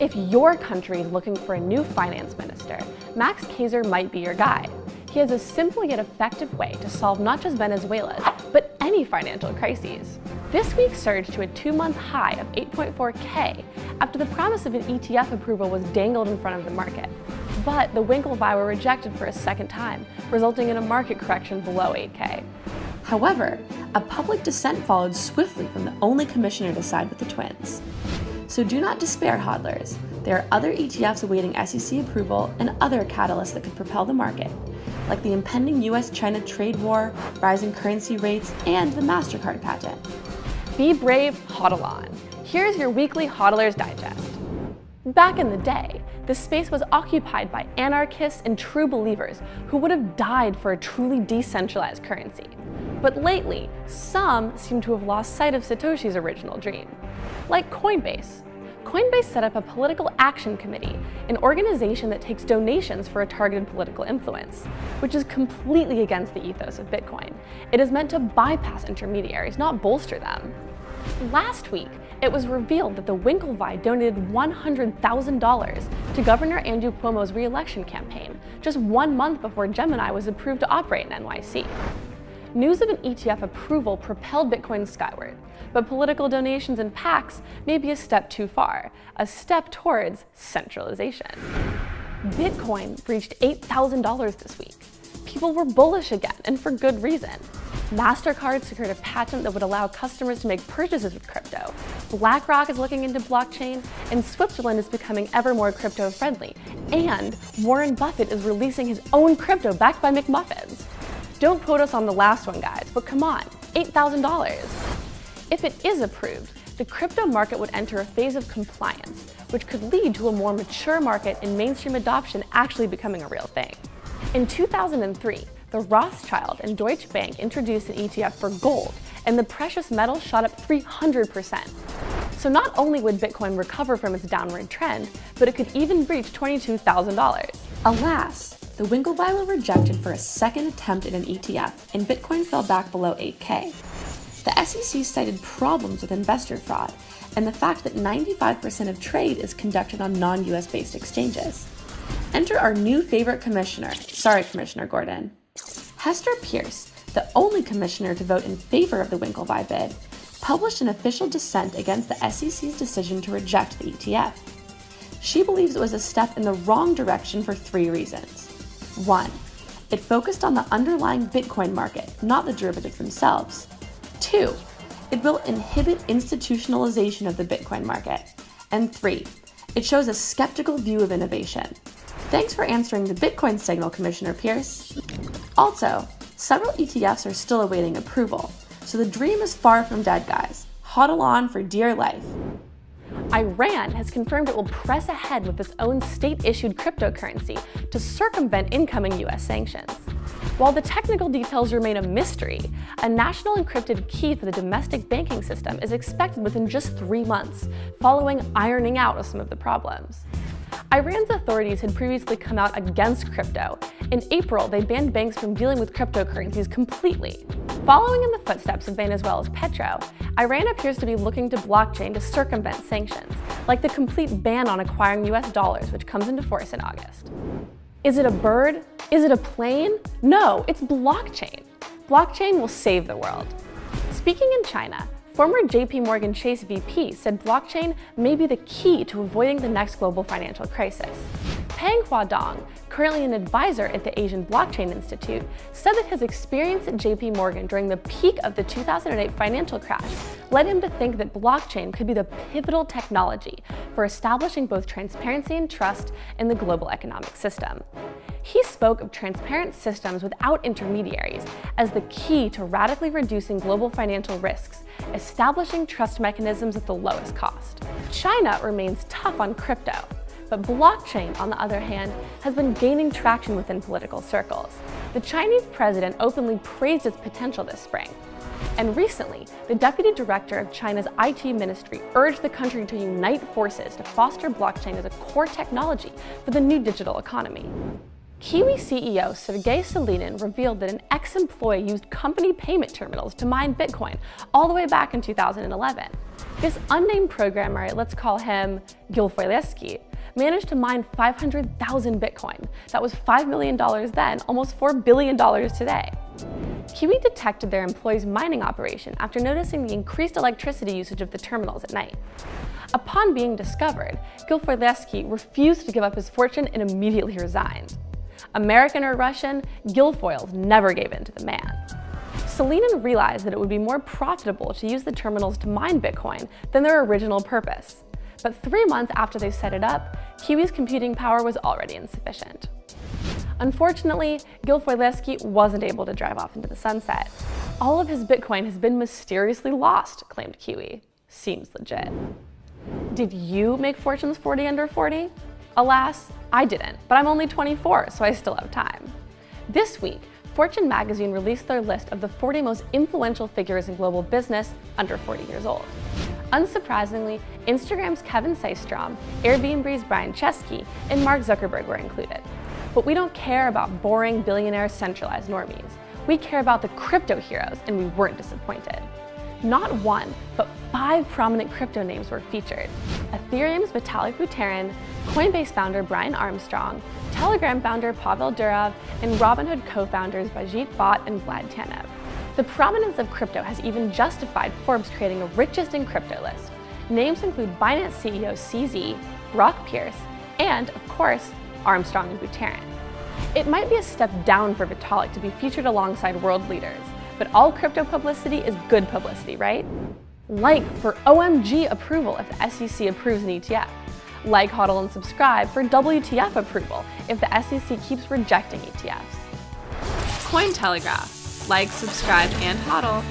If your country is looking for a new finance minister, Max Kaiser might be your guy. He has a simple yet effective way to solve not just Venezuela's, but any financial crises. This week surged to a 2-month high of 8.4K after the promise of an ETF approval was dangled in front of the market. But the Winklevi were rejected for a second time, resulting in a market correction below 8K. However, a public dissent followed swiftly from the only commissioner to side with the twins. So do not despair, hodlers. There are other ETFs awaiting SEC approval and other catalysts that could propel the market, like the impending US-China trade war, rising currency rates, and the MasterCard patent. Be brave, hodl on. Here's your weekly Hodler's Digest. Back in the day, the space was occupied by anarchists and true believers who would have died for a truly decentralized currency. But lately, some seem to have lost sight of Satoshi's original dream. Like Coinbase. Coinbase set up a political action committee, an organization that takes donations for a targeted political influence, which is completely against the ethos of Bitcoin. It is meant to bypass intermediaries, not bolster them. Last week, it was revealed that the Winklevi donated $100,000 to Governor Andrew Cuomo's re-election campaign, just 1 month before Gemini was approved to operate in NYC. News of an ETF approval propelled Bitcoin skyward, but political donations and PACs may be a step too far, a step towards centralization. Bitcoin breached $8,000 this week. People were bullish again, and for good reason. MasterCard secured a patent that would allow customers to make purchases with crypto. BlackRock is looking into blockchain, and Switzerland is becoming ever more crypto-friendly. And Warren Buffett is releasing his own crypto backed by McMuffins. Don't quote us on the last one, guys, but come on, $8,000. If it is approved, the crypto market would enter a phase of compliance, which could lead to a more mature market and mainstream adoption actually becoming a real thing. In 2003, the Rothschild and Deutsche Bank introduced an ETF for gold, and the precious metal shot up 300%. So not only would Bitcoin recover from its downward trend, but it could even breach $22,000. Alas, the Winklevi were rejected for a second attempt at an ETF, and Bitcoin fell back below 8K. The SEC cited problems with investor fraud and the fact that 95% of trade is conducted on non-US based exchanges. Enter our new favorite commissioner. Sorry, Commissioner Gordon. Hester Pierce, the only commissioner to vote in favor of the Winklevi bid, published an official dissent against the SEC's decision to reject the ETF. She believes it was a step in the wrong direction for 3 reasons. 1. It focused on the underlying Bitcoin market, not the derivatives themselves. 2. It will inhibit institutionalization of the Bitcoin market. And 3. It shows a skeptical view of innovation. Thanks for answering the Bitcoin signal, Commissioner Pierce. Also, several ETFs are still awaiting approval, so the dream is far from dead, guys. Hodl on for dear life. Iran has confirmed it will press ahead with its own state-issued cryptocurrency to circumvent incoming US sanctions. While the technical details remain a mystery, a national encrypted key for the domestic banking system is expected within just 3 months, following ironing out of some of the problems. Iran's authorities had previously come out against crypto. In April, they banned banks from dealing with cryptocurrencies completely. Following in the footsteps of Venezuela's Petro, Iran appears to be looking to blockchain to circumvent sanctions, like the complete ban on acquiring US dollars, which comes into force in August. Is it a bird? Is it a plane? No, it's blockchain. Blockchain will save the world. Speaking in China, former JP Morgan Chase VP said blockchain may be the key to avoiding the next global financial crisis. Peng Huadong, currently an advisor at the Asian Blockchain Institute, said that his experience at JP Morgan during the peak of the 2008 financial crash led him to think that blockchain could be the pivotal technology for establishing both transparency and trust in the global economic system. He spoke of transparent systems without intermediaries as the key to radically reducing global financial risks, establishing trust mechanisms at the lowest cost. China remains tough on crypto, but blockchain, on the other hand, has been gaining traction within political circles. The Chinese president openly praised its potential this spring. And recently, the deputy director of China's IT ministry urged the country to unite forces to foster blockchain as a core technology for the new digital economy. Kiwi CEO Sergey Selinin revealed that an ex-employee used company payment terminals to mine Bitcoin all the way back in 2011. This unnamed programmer, let's call him Gilfoyleski, managed to mine 500,000 Bitcoin. That was $5 million then, almost $4 billion today. Kiwi detected their employees' mining operation after noticing the increased electricity usage of the terminals at night. Upon being discovered, Gilfoyleski refused to give up his fortune and immediately resigned. American or Russian, Guilfoyle never gave in to the man. Salinan realized that it would be more profitable to use the terminals to mine Bitcoin than their original purpose. But 3 months after they set it up, Kiwi's computing power was already insufficient. Unfortunately, Gilfoyleski wasn't able to drive off into the sunset. All of his Bitcoin has been mysteriously lost, claimed Kiwi. Seems legit. Did you make fortunes 40 under 40? Alas, I didn't, but I'm only 24, so I still have time. This week, Fortune magazine released their list of the 40 most influential figures in global business under 40 years old. Unsurprisingly, Instagram's Kevin Systrom, Airbnb's Brian Chesky, and Mark Zuckerberg were included. But we don't care about boring billionaire centralized normies. We care about the crypto heroes, and we weren't disappointed. Not one, but 5 prominent crypto names were featured: Ethereum's Vitalik Buterin, Coinbase founder Brian Armstrong, Telegram founder Pavel Durov, and Robinhood co-founders Bajit Bhatt and Vlad Tenev. The prominence of crypto has even justified Forbes creating a richest in crypto list. Names include Binance CEO CZ, Brock Pierce, and, of course, Armstrong and Buterin. It might be a step down for Vitalik to be featured alongside world leaders, but all crypto publicity is good publicity, right? Like for OMG approval if the SEC approves an ETF. Like, hodl, and subscribe for WTF approval if the SEC keeps rejecting ETFs. Cointelegraph. Like, subscribe, and hodl.